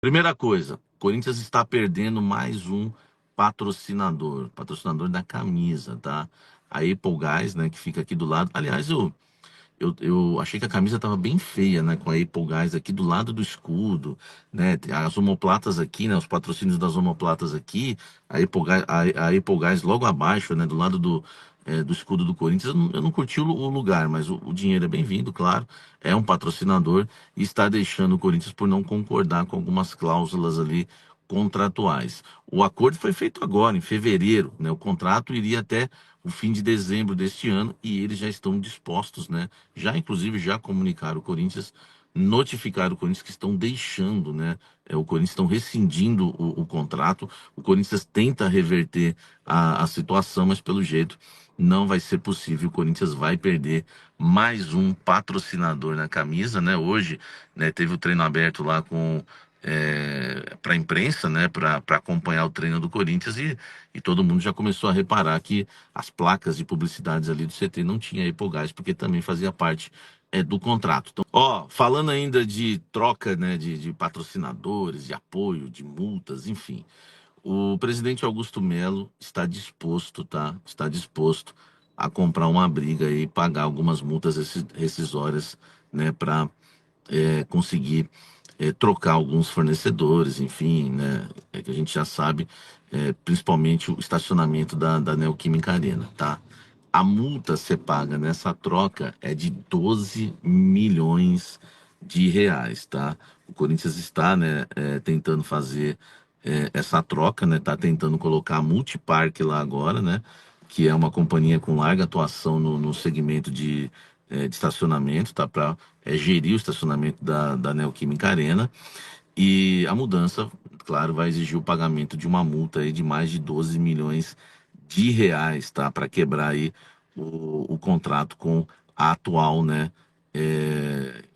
Primeira coisa, o Corinthians está perdendo mais um patrocinador da camisa, tá? A Apple Guys, né, que fica aqui do lado. Aliás, eu achei que a camisa estava bem feia, né? Com a Apple Guys aqui do lado do escudo, né? Tem as omoplatas aqui, né? Os patrocínios das omoplatas aqui, a Apple Guys logo abaixo, né? Do lado do escudo do Corinthians. Eu não curti o lugar, mas o dinheiro é bem-vindo, claro. É um patrocinador e está deixando o Corinthians por não concordar com algumas cláusulas ali contratuais. O acordo foi feito agora, em fevereiro, né? O contrato iria até o fim de dezembro deste ano e eles já estão dispostos, né? Já inclusive já comunicaram o Corinthians, notificaram o Corinthians que estão deixando, né? O Corinthians estão rescindindo o contrato. O Corinthians tenta reverter a situação, mas pelo jeito não vai ser possível. O Corinthians vai perder mais um patrocinador na camisa, né? Hoje, né, teve o treino aberto lá com para a imprensa, né, para acompanhar o treino do Corinthians e todo mundo já começou a reparar que as placas de publicidades ali do CT não tinha Hipogás, porque também fazia parte do contrato. Então, ó, falando ainda de troca, né, de patrocinadores, de apoio, de multas, enfim, o presidente Augusto Melo está disposto, tá? Está disposto a comprar uma briga e pagar algumas multas rescisórias, né, para conseguir trocar alguns fornecedores, enfim, né, que a gente já sabe, principalmente o estacionamento da Neoquímica Arena, tá? A multa ser paga nessa troca é de 12 milhões de reais, tá? O Corinthians está, né, tentando fazer essa troca, né? Tá tentando colocar a Multipark lá agora, né? Que é uma companhia com larga atuação no segmento de estacionamento, tá? Para gerir o estacionamento da Neoquímica Arena. E a mudança, claro, vai exigir o pagamento de uma multa aí de mais de 12 milhões de reais, tá? Para quebrar aí o contrato com a atual, né?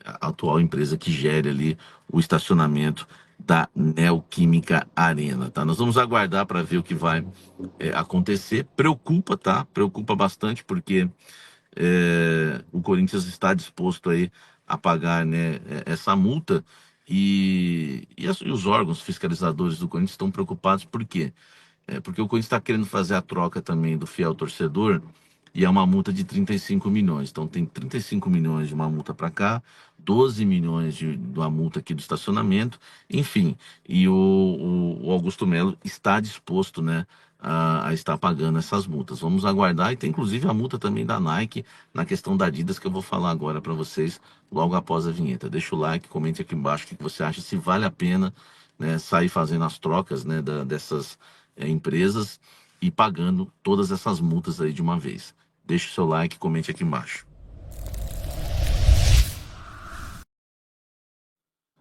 A atual empresa que gere ali o estacionamento da Neoquímica Arena, tá? Nós vamos aguardar para ver o que vai acontecer. Preocupa, tá? Preocupa bastante porque o Corinthians está disposto aí a pagar, né, essa multa e os órgãos fiscalizadores do Corinthians estão preocupados por quê? Porque o Corinthians está querendo fazer a troca também do fiel torcedor e é uma multa de 35 milhões. Então tem 35 milhões de uma multa para cá, 12 milhões de uma multa aqui do estacionamento, enfim. E o Augusto Melo está disposto, né, a estar pagando essas multas. Vamos aguardar. E tem inclusive a multa também da Nike na questão da Adidas que eu vou falar agora para vocês logo após a vinheta. Deixa o like, comente aqui embaixo o que você acha, se vale a pena, né, sair fazendo as trocas, né, dessas empresas e pagando todas essas multas aí de uma vez. Deixe o seu like, comente aqui embaixo.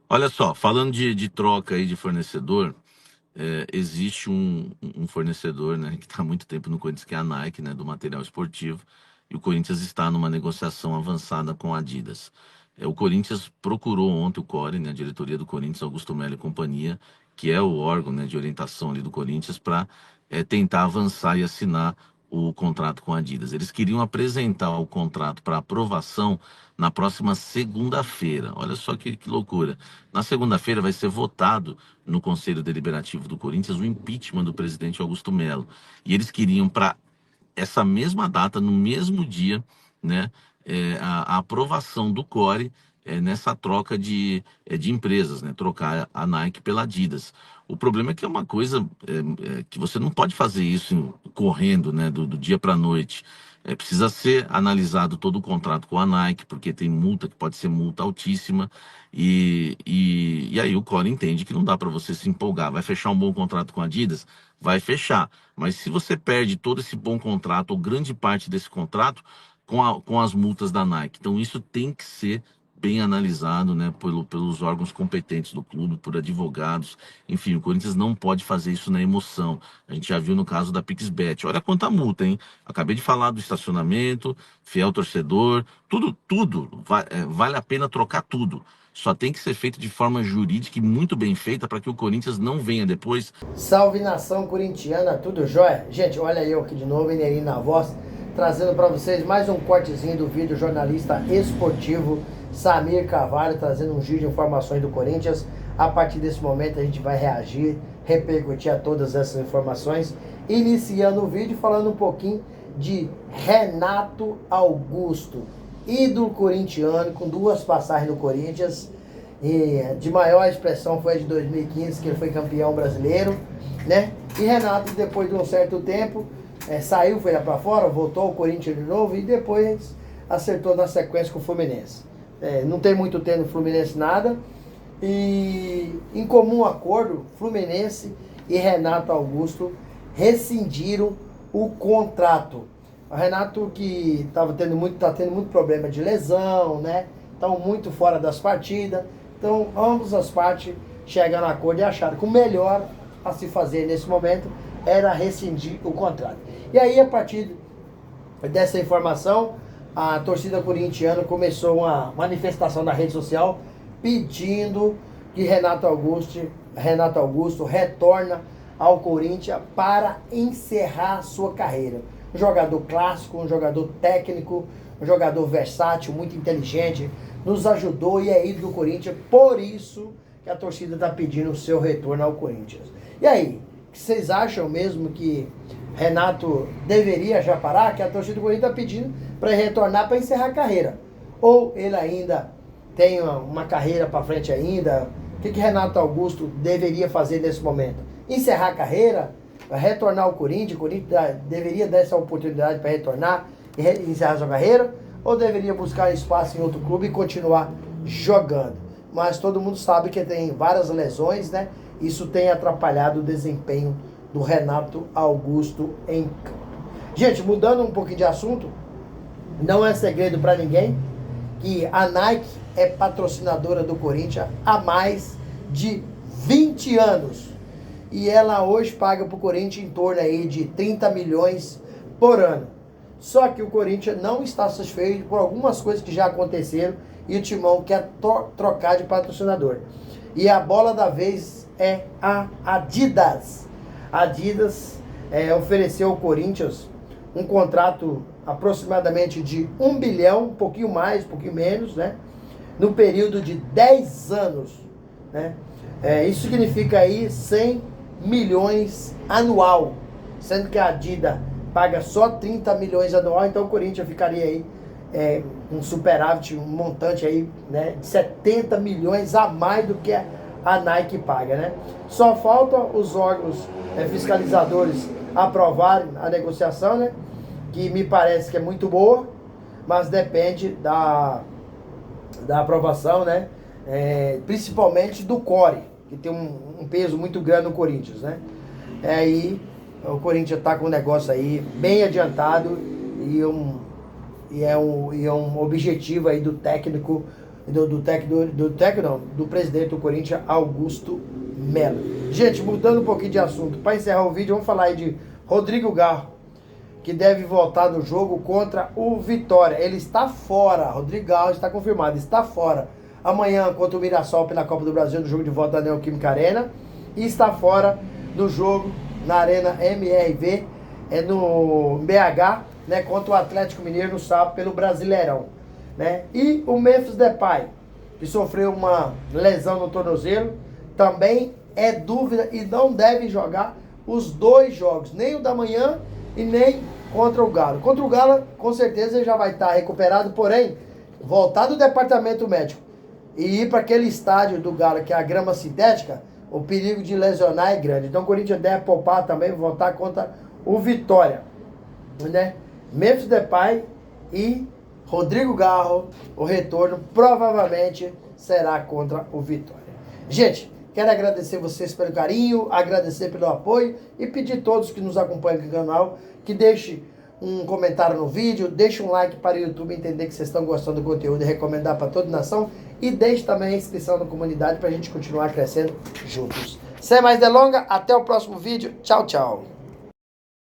Olha só, falando de troca aí de fornecedor, existe um fornecedor, né, que está há muito tempo no Corinthians, que é a Nike, né, do material esportivo, e o Corinthians está numa negociação avançada com a Adidas. O Corinthians procurou ontem o Core, né, a diretoria do Corinthians, Augusto Melo e companhia, que é o órgão, né, de orientação ali do Corinthians, para tentar avançar e assinar o contrato com a Adidas. Eles queriam apresentar o contrato para aprovação na próxima segunda-feira. Olha só que loucura. Na segunda-feira vai ser votado no Conselho Deliberativo do Corinthians o impeachment do presidente Augusto Melo. E eles queriam para essa mesma data, no mesmo dia, né, a aprovação do Core nessa troca de empresas, né, trocar a Nike pela Adidas. O problema é que é uma coisa que você não pode fazer isso correndo, né, do dia para a noite. Precisa ser analisado todo o contrato com a Nike, porque tem multa que pode ser multa altíssima, e aí o Core entende que não dá para você se empolgar. Vai fechar um bom contrato com a Adidas? Vai fechar. Mas se você perde todo esse bom contrato, ou grande parte desse contrato, com as multas da Nike. Então isso tem que ser bem analisado, né, pelos órgãos competentes do clube, por advogados. Enfim, o Corinthians não pode fazer isso na emoção. A gente já viu no caso da PixBet. Olha quanta multa, hein? Acabei de falar do estacionamento, fiel torcedor, tudo. Vale a pena trocar tudo. Só tem que ser feito de forma jurídica e muito bem feita para que o Corinthians não venha depois. Salve nação corintiana, tudo jóia? Gente, olha eu aqui de novo, Mineirinho na voz, trazendo para vocês mais um cortezinho do vídeo jornalista esportivo Samir Carvalho, trazendo um giro de informações do Corinthians. A partir desse momento a gente vai reagir, repercutir a todas essas informações, iniciando o vídeo falando um pouquinho de Renato Augusto, ídolo corintiano, com 2 passagens no Corinthians, e de maior expressão foi a de 2015, que ele foi campeão brasileiro, né? E Renato, depois de um certo tempo, saiu, foi lá para fora, voltou ao Corinthians de novo e depois acertou na sequência com o Fluminense. Não tem muito tempo no Fluminense nada, e em comum acordo, Fluminense e Renato Augusto rescindiram o contrato. O Renato, que tá tendo muito problema de lesão, né? Estão muito fora das partidas. Então, ambas as partes chegaram a acordo e acharam que o melhor a se fazer nesse momento era rescindir o contrato. E aí, a partir dessa informação, a torcida corintiana começou uma manifestação na rede social pedindo que Renato Augusto retorna ao Corinthians para encerrar sua carreira. Um jogador clássico, um jogador técnico, um jogador versátil, muito inteligente, nos ajudou e é ídolo do Corinthians, por isso que a torcida está pedindo o seu retorno ao Corinthians. E aí, vocês acham mesmo que Renato deveria já parar? Que a torcida do Corinthians está pedindo para ele retornar para encerrar a carreira? Ou ele ainda tem uma carreira para frente ainda? O que Renato Augusto deveria fazer nesse momento? Encerrar a carreira? Retornar ao Corinthians? O Corinthians deveria dar essa oportunidade para retornar e encerrar sua carreira? Ou deveria buscar espaço em outro clube e continuar jogando? Mas todo mundo sabe que tem várias lesões, né? Isso tem atrapalhado o desempenho do Renato Augusto em campo. Gente, mudando um pouquinho de assunto, não é segredo para ninguém que a Nike é patrocinadora do Corinthians há mais de 20 anos. E ela hoje paga para o Corinthians em torno aí de 30 milhões por ano. Só que o Corinthians não está satisfeito por algumas coisas que já aconteceram e o Timão quer trocar de patrocinador. E a bola da vez é a Adidas. A Adidas ofereceu ao Corinthians um contrato aproximadamente de 1 bilhão, um pouquinho mais, um pouquinho menos, né? No período de 10 anos, né? Isso significa aí 100 milhões anual, sendo que a Adidas paga só 30 milhões anual, então o Corinthians ficaria aí um superávit, um montante aí, né, de 70 milhões a mais do que a Nike paga, né? Só falta os órgãos fiscalizadores aprovarem a negociação, né? Que me parece que é muito boa, mas depende da aprovação, né? Principalmente do CORE, que tem um peso muito grande no Corinthians, né? Aí o Corinthians está com um negócio aí bem adiantado e é um objetivo aí do técnico, do presidente do Corinthians, Augusto Melo. Gente, mudando um pouquinho de assunto, para encerrar o vídeo, vamos falar aí de Rodrigo Garro, que deve voltar no jogo contra o Vitória. Ele está fora, Rodrigo Garro está confirmado, está fora amanhã contra o Mirassol pela Copa do Brasil, no jogo de volta da Neoquímica Arena, e está fora do jogo na Arena MRV, no BH, né, contra o Atlético Mineiro no sábado pelo Brasileirão, né? E o Memphis Depay, que sofreu uma lesão no tornozelo, também é dúvida e não deve jogar os 2 jogos, nem o da manhã e nem contra o Galo. Contra o Galo, com certeza ele já vai estar recuperado, porém, voltar do departamento médico e ir para aquele estádio do Galo, que é a grama sintética, o perigo de lesionar é grande. Então o Corinthians deve poupar também, voltar contra o Vitória, né? Memphis Depay e Rodrigo Garro, o retorno provavelmente será contra o Vitória. Gente, quero agradecer vocês pelo carinho, agradecer pelo apoio e pedir a todos que nos acompanham aqui no canal que deixem um comentário no vídeo, deixe um like para o YouTube entender que vocês estão gostando do conteúdo e recomendar para toda a nação, e deixe também a inscrição na comunidade para a gente continuar crescendo juntos. Sem mais delongas, até o próximo vídeo. Tchau, tchau.